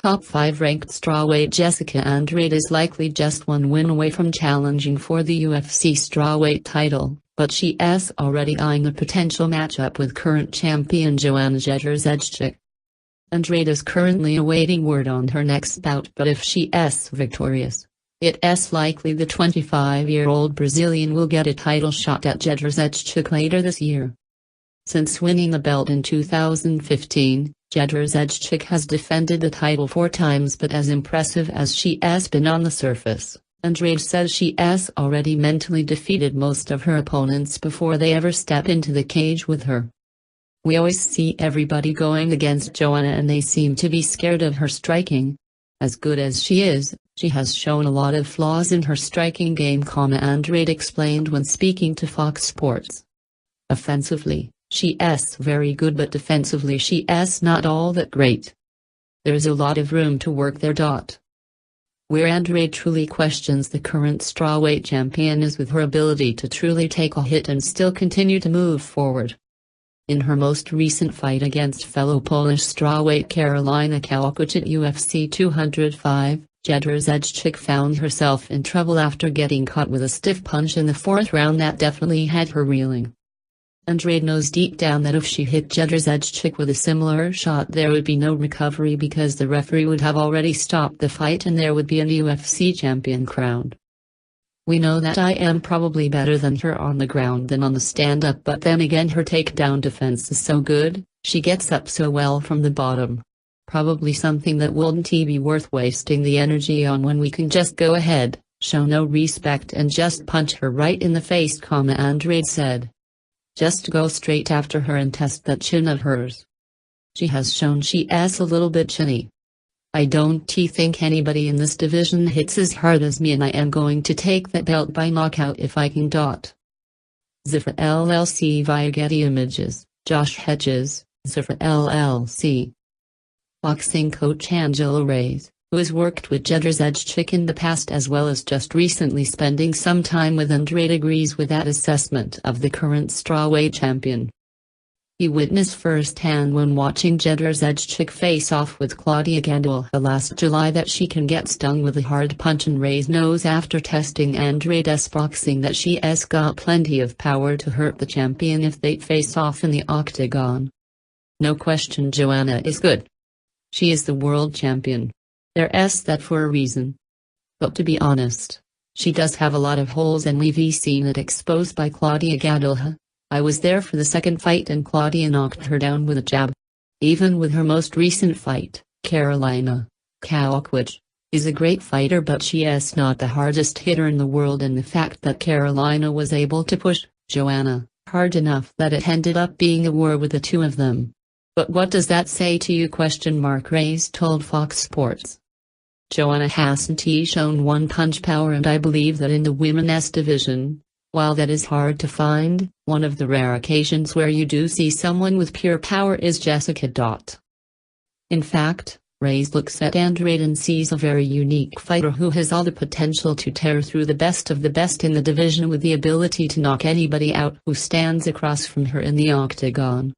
Top 5 ranked strawweight Jessica Andrade is likely just one win away from challenging for the UFC strawweight title, but she is already eyeing a potential matchup with current champion Joanna Jedrzejczyk. Andrade is currently awaiting word on her next bout, but if she is victorious, it is likely the 25-year-old Brazilian will get a title shot at Jedrzejczyk later this year. Since winning the belt in 2015, Jedrzejczyk has defended the title 4 times, but as impressive as she has been on the surface, Andrade says she has already mentally defeated most of her opponents before they ever step into the cage with her. We always see everybody going against Joanna and they seem to be scared of her striking. As good as she is, she has shown a lot of flaws in her striking game, Andrade explained when speaking to Fox Sports. Offensively, she is very good, but defensively she is not all that great. There's a lot of room to work there. Where Andrade truly questions the current strawweight champion is with her ability to truly take a hit and still continue to move forward. In her most recent fight against fellow Polish strawweight Karolina Kowalkiewicz at UFC 205, Jedrzejczyk found herself in trouble after getting caught with a stiff punch in the 4th round that definitely had her reeling. Andrade knows deep down that if she hit Jedrzejczyk with a similar shot there would be no recovery because the referee would have already stopped the fight and there would be a UFC champion crowned. We know that I am probably better than her on the ground than on the stand-up, but then again her takedown defense is so good, she gets up so well from the bottom. Probably something that wouldn't be worth wasting the energy on when we can just go ahead, show no respect and just punch her right in the face, Andrade said. Just go straight after her and test that chin of hers. She has shown she is a little bit chinny. I don't think anybody in this division hits as hard as me, and I am going to take that belt by knockout if I can. Zifra LLC via Getty Images, Josh Hedges, Zifra LLC. Boxing coach Angela Reyes, who has worked with Jedrzejczyk in the past as well as just recently spending some time with Andrade, agrees with that assessment of the current strawweight champion. He witnessed firsthand when watching Jedrzejczyk face off with Claudia Gadelha last July that she can get stung with a hard punch, and Reyes knows after testing Andrade's boxing that she has got plenty of power to hurt the champion if they face off in the octagon. No question Joanna is good. She is the world champion. There's that for a reason. But to be honest, she does have a lot of holes and we've seen it exposed by Claudia Gadelha. I was there for the second fight and Claudia knocked her down with a jab. Even with her most recent fight, Karolina Kowalkiewicz is a great fighter, but she is not the hardest hitter in the world, and the fact that Karolina was able to push Joanna hard enough that it ended up being a war with the two of them. But what does that say to you? Reyes told Fox Sports. Joanna hasn't shown one-punch power, and I believe that in the women's division, while that is hard to find, one of the rare occasions where you do see someone with pure power is Jessica. In fact, Reyes looks at Andrade and sees a very unique fighter who has all the potential to tear through the best of the best in the division with the ability to knock anybody out who stands across from her in the octagon.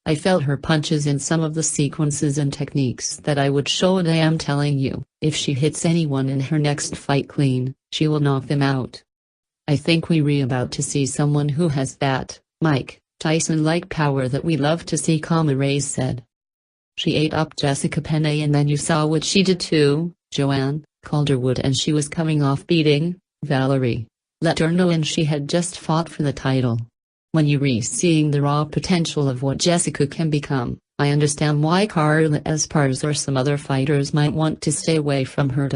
I felt her punches in some of the sequences and techniques that I would show, and I am telling you, if she hits anyone in her next fight clean, she will knock them out. I think we're about to see someone who has that Mike Tyson-like power that we love to see, Reyes said. She ate up Jessica Penne, and then you saw what she did to Joanne Calderwood, and she was coming off beating Valerie Letourneau, and she had just fought for the title. When you're seeing the raw potential of what Jessica can become, I understand why Carla Esparza or some other fighters might want to stay away from her.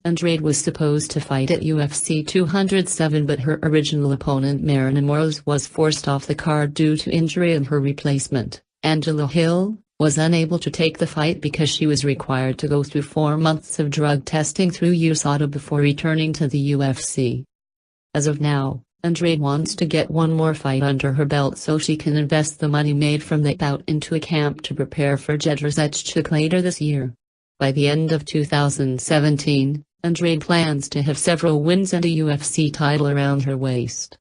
Andrade was supposed to fight at UFC 207, but her original opponent Marina Moroz was forced off the card due to injury, and her replacement, Angela Hill, was unable to take the fight because she was required to go through 4 months of drug testing through USADA before returning to the UFC. As of now, Andrade wants to get one more fight under her belt so she can invest the money made from that bout into a camp to prepare for Jedrzejczyk later this year. By the end of 2017, Andrade plans to have several wins and a UFC title around her waist.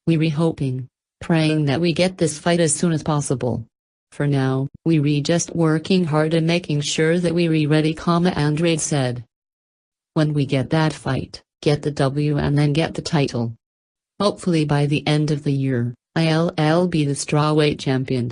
We're hoping, praying that we get this fight as soon as possible. For now, we just working hard and making sure that we ready, Andrade said. When we get that fight, get the W and then get the title. Hopefully by the end of the year, I'll be the strawweight champion.